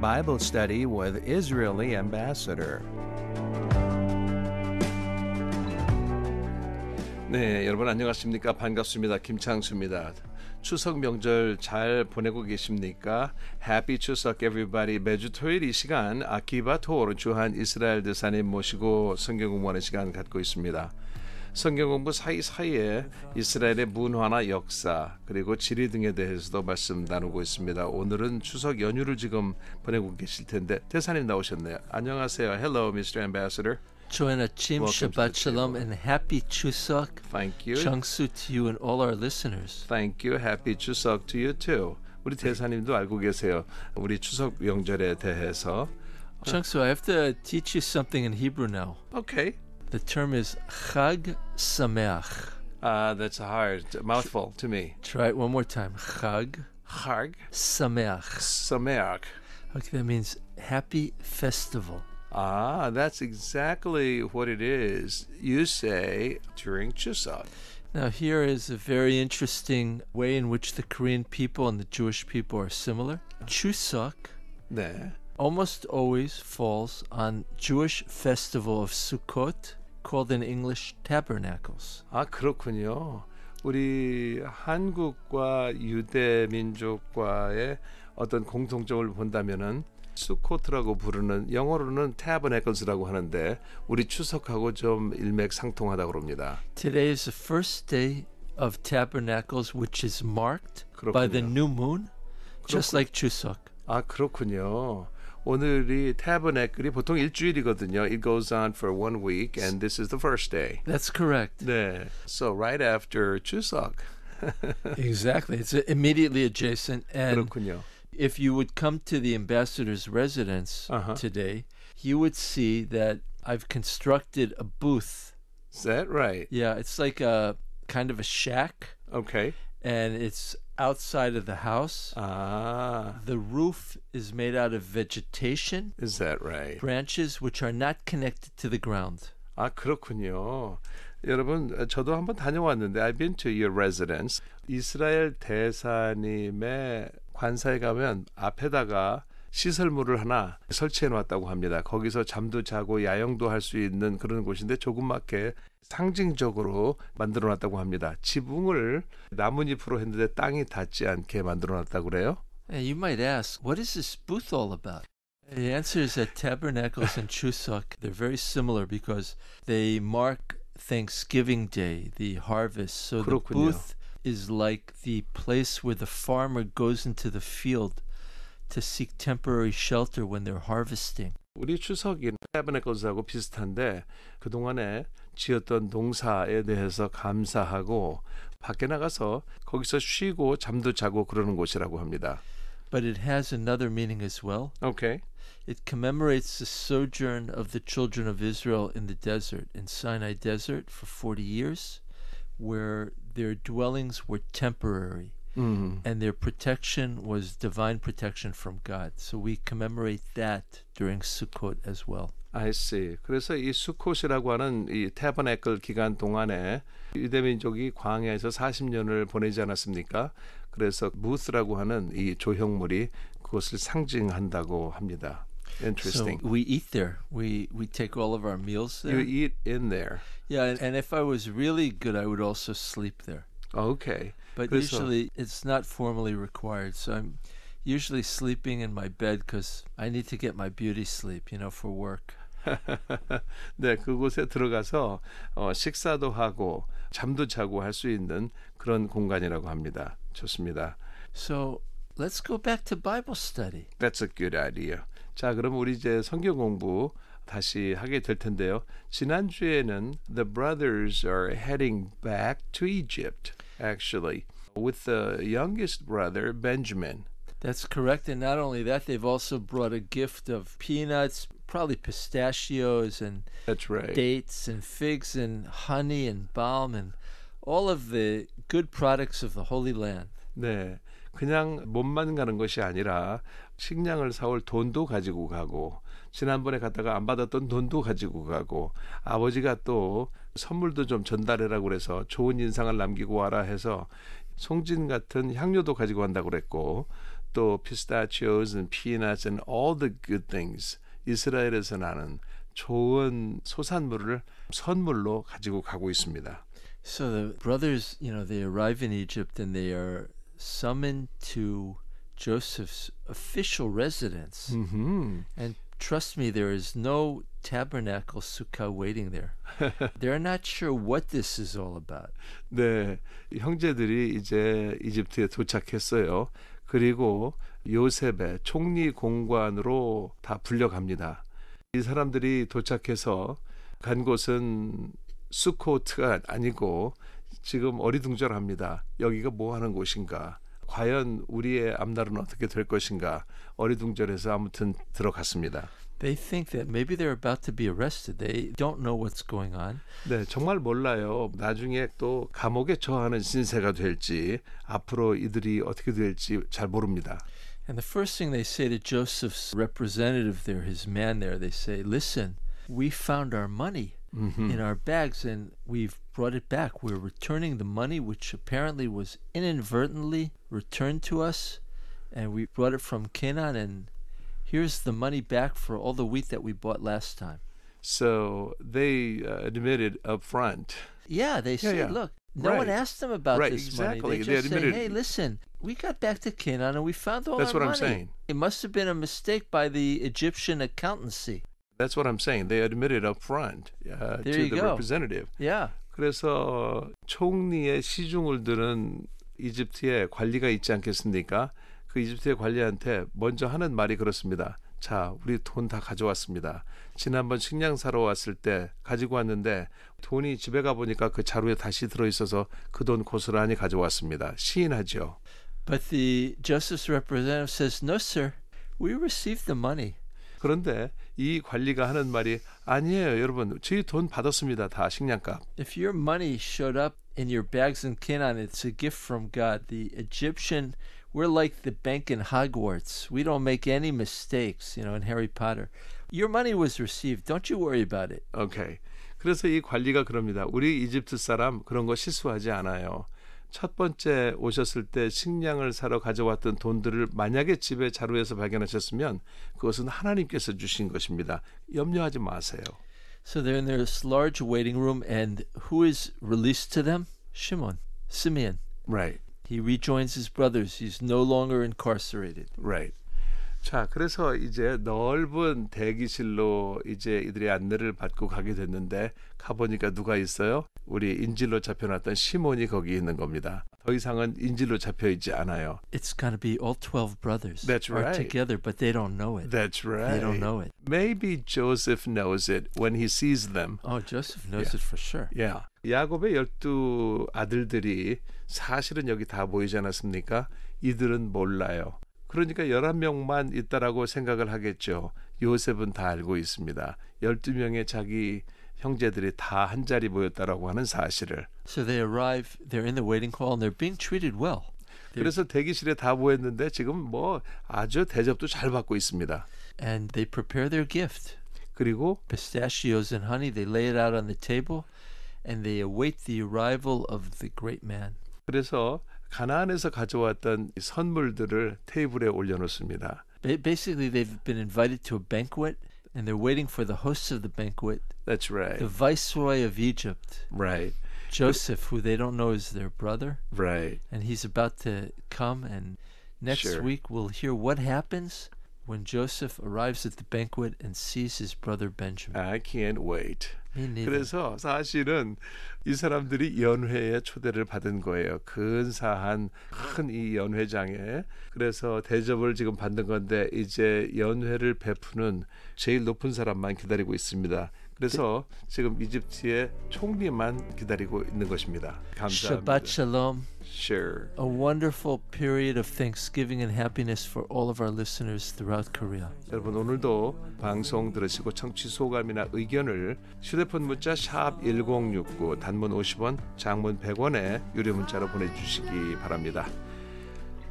Bible Study with Israeli Ambassador. 네, 여러분 안녕하십니까? 반갑습니다. 김창수입니다. 추석 명절 잘 보내고 계십니까? Happy 추석 everybody. 매주 토요일 이 시간 아키바토르 주한이스라엘대사님 모시고 성경 공부하는 시간 갖고 있습니다. 성경 공부 사이사이에 이스라엘의 문화나 역사 그리고 지리 등에 대해서도 말씀 나누고 있습니다. 오늘은 추석 연휴를 지금 보내고 계실 텐데 대사님 나오셨네요. 안녕하세요. Hello, Mr. Ambassador. 좋은 아침, Shabbat Shalom, and Happy Chuseok. Thank you. Changsu to you and all our listeners. Thank you. Happy 추석 to you too. 우리 대사님도 알고 계세요. 우리 추석 명절에 대해서. Changsu, I have to teach you something in Hebrew now. Okay. The term is Chag Sameach. That's a hard mouthful to me. Try it one more time. Chag Sameach. Sameach. Okay, that means happy festival. That's exactly what it is. You say during Chuseok. Now here is a very interesting way in which the Korean people and the Jewish people are similar. Chuseok 네. almost always falls on Jewish festival of Sukkot, called in English tabernacles. 그렇군요. 우리 한국과 유대 민족과의 어떤 공통점을 본다면은 수코트라고 부르는 영어로는 tabernacles라고 하는데 우리 추석하고 좀 일맥상통하다고 그럽니다. Today is the first day of tabernacles, which is marked 그렇군요. by the new moon, just like Chuseok. 그렇군요. 오늘이 tabernacle이 보통 일주일이거든요. It goes on for 1 week, and this is the first day. That's correct. 네, so right after Chuseok. Exactly. It's immediately adjacent. And 그렇군요. if you would come to the ambassador's residence today, you would see that I've constructed a booth. Is that right? Yeah, it's like a kind of a shack. Okay. And it's outside of the house. The roof is made out of vegetation. Is that right? Branches which are not connected to the ground. 그렇군요. 여러분, 저도 한번 다녀왔는데 I've been to your residence. 이스라엘 대사님의 관사에 가면 앞에다가 시설물을 하나 설치해 놓았다고 합니다. 거기서 잠도 자고 야영도 할 수 있는 그런 곳인데 조그맣게 상징적으로 만들어 놨다고 합니다. 지붕을 나뭇잎으로 했는데 땅이 닿지 않게 만들어 놨다고 그래요. You might ask, what is this booth all about? The answer is that tabernacles and Chuseok, they're very similar because they mark Thanksgiving Day, the harvest. So 그렇군요. the booth is like the place where the farmer goes into the field to seek temporary shelter when they're harvesting. 우리 추석이 tabernacle 비슷한데 그동안에 지었던 농사에 대해서 감사하고 밖에 나가서 거기서 쉬고 잠도 자고 그러는 곳이라고 합니다. But it has another meaning as well. Okay. It commemorates the sojourn of the children of Israel in the desert, in Sinai Desert for 40 years, where their dwellings were temporary. And their protection was divine protection from God. So we commemorate that during Sukkot as well. I see. 그래서 이 수콧이라고 하는 이 타버네클 기간 동안에 유대민족이 광야에서 40년을 보내지 않았습니까? 그래서 무스라고 하는 이 조형물이 그것을 상징한다고 합니다. Interesting. So we eat there. We take all of our meals there. You eat in there. Yeah, and if I was really good, I would also sleep there. Okay. But usually it's not formally required. So I'm usually sleeping in my bed because I need to get my beauty sleep, for work. 네, 그곳에 들어가서 식사도 하고 잠도 자고 할 수 있는 그런 공간이라고 합니다. 좋습니다. So let's go back to Bible study. That's a good idea. 자, 그럼 우리 이제 성경 공부 다시 하게 될 텐데요. 지난주에는 the brothers are heading back to Egypt, actually, with the youngest brother, Benjamin. That's correct. And not only that, they've also brought a gift of peanuts, probably pistachios and That's right. dates and figs and honey and balm and all of the good products of the Holy Land. 네, 그냥 몸만 가는 것이 아니라 식량을 사올 돈도 가지고 가고 지난번에 갔다가 안 받았던 돈도 가지고 가고 아버지가 또 선물도 좀 전달해라고 그래서 좋은 인상을 남기고 와라 해서 송진 같은 향료도 가지고 간다고 그랬고 또 pistachios and peanuts and all the good things. 이스라엘에서 나는 좋은 소산물을 선물로 가지고 가고 있습니다. So the brothers, they arrive in Egypt and they are summoned to Joseph's official residence. And trust me, there is no tabernacle sukkah waiting there. They're not sure what this is all about. 네, 형제들이 이제 이집트에 도착했어요. 그리고 요셉의 총리 공관으로 다 불려갑니다. 이 사람들이 도착해서 간 곳은 수코트가 아니고 지금 어리둥절합니다. 여기가 뭐 하는 곳인가? 과연 우리의 앞날은 어떻게 될 것인가? 어리둥절해서 아무튼 들어갔습니다. They think that maybe they're about to be arrested. They don't know what's going on. 네, 정말 몰라요. 나중에 또 감옥에 처하는 신세가 될지 앞으로 이들이 어떻게 될지 잘 모릅니다. And the first thing they say to Joseph's representative there, his man there, they say, listen, we found our money in our bags and we've brought it back. We're returning the money which apparently was inadvertently returned to us, and we brought it from Canaan, and here's the money back for all the wheat that we bought last time. So they admitted up front. Yeah, they say, look, no one asked them about this money. They just say, hey, listen, we got back to Canaan and we found all our money. That's what I'm saying. It must have been a mistake by the Egyptian accountancy. That's what I'm saying. They admitted up front to the representative. Yeah. 그래서 총리의 시중을 들은 이집트에 관리가 있지 않겠습니까? 그 이집트의 관리한테 먼저 하는 말이 그렇습니다. 자, 우리 돈 다 가져왔습니다. 지난번 식량 사러 왔을 때 가지고 왔는데 돈이 집에 가보니까 그 자루에 다시 들어있어서 그 돈 고스란히 가져왔습니다. 시인하죠. But the Joseph's representative says, no, sir, we received the money. 그런데 이 관리가 하는 말이 아니에요, 여러분. 저희 돈 받았습니다. 다 식량값. If your money showed up in your bags in Canaan, it's a gift from God. The Egyptian, we're like the banquet in Hogwarts. We don't make any mistakes, in Harry Potter. Your money was received. Don't you worry about it. Okay. 그래서 이 관리가 그럽니다. 우리 이집트 사람 그런 거 실수하지 않아요. 첫 번째 오셨을 때 식량을 사러 가져왔던 돈들을 만약에 집에 자루에서 발견하셨으면 그것은 하나님께서 주신 것입니다. 염려하지 마세요. So they're in this large waiting room, and who is released to them? Simeon. Right. He rejoins his brothers. He's no longer incarcerated. Right. 자, 그래서 이제 넓은 대기실로 이제 이들이 안내를 받고 가게 됐는데 가보니까 누가 있어요? 우리 인질로 잡혀놨던 시몬이 거기 있는 겁니다. 더 이상은 인질로 잡혀있지 않아요. It's got to be all 12 brothers. That's right. Are together, but they don't know it. That's right. They don't know it. Maybe Joseph knows it when he sees them. Oh, Joseph knows it for sure. Yeah. 야곱의 12 아들들이 사실은 여기 다 모이지 않았습니까? 이들은 몰라요. 그러니까 11명만 있다라고 생각을 하겠죠. 요셉은 다 알고 있습니다. 12명의 자기 형제들이 다 한 자리 모였다라고 하는 사실을. So they arrive, they're in the waiting hall, and they're being treated well. 그래서 대기실에 다 모였는데 지금 뭐 아주 대접도 잘 받고 있습니다. And they prepare their gift. 그리고 pistachios and honey, they lay it out on the table, and they await the arrival of the great man. 그래서 가나안에서 가져왔던 선물들을 테이블에 올려놓습니다. Basically, they've been invited to a banquet, and they're waiting for the hosts of the banquet. That's right. The viceroy of Egypt. Right. Joseph, who they don't know is their brother. Right. And he's about to come, and next week we'll hear what happens when Joseph arrives at the banquet and sees his brother Benjamin. I can't wait. Me neither. 그래서 사실은 이 사람들이 연회에 초대를 받은 거예요. 근사한 큰 이 연회장에. 그래서 대접을 지금 받는 건데 이제 연회를 베푸는 제일 높은 사람만 기다리고 있습니다. 그래서 지금 이집트의 총리만 기다리고 있는 것입니다. 감사합니다. Shabbat Shalom. Sure. A wonderful period of thanksgiving and happiness for all of our listeners throughout Korea. 여러분 오늘도 방송 들으시고 청취 소감이나 의견을 휴대폰 문자 샵 1069 단문 50원, 장문 100원에 유료 문자로 보내주시기 바랍니다.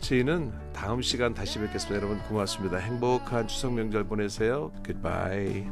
저희는 다음 시간 다시 뵙겠습니다. 여러분 고맙습니다. 행복한 추석 명절 보내세요. Goodbye.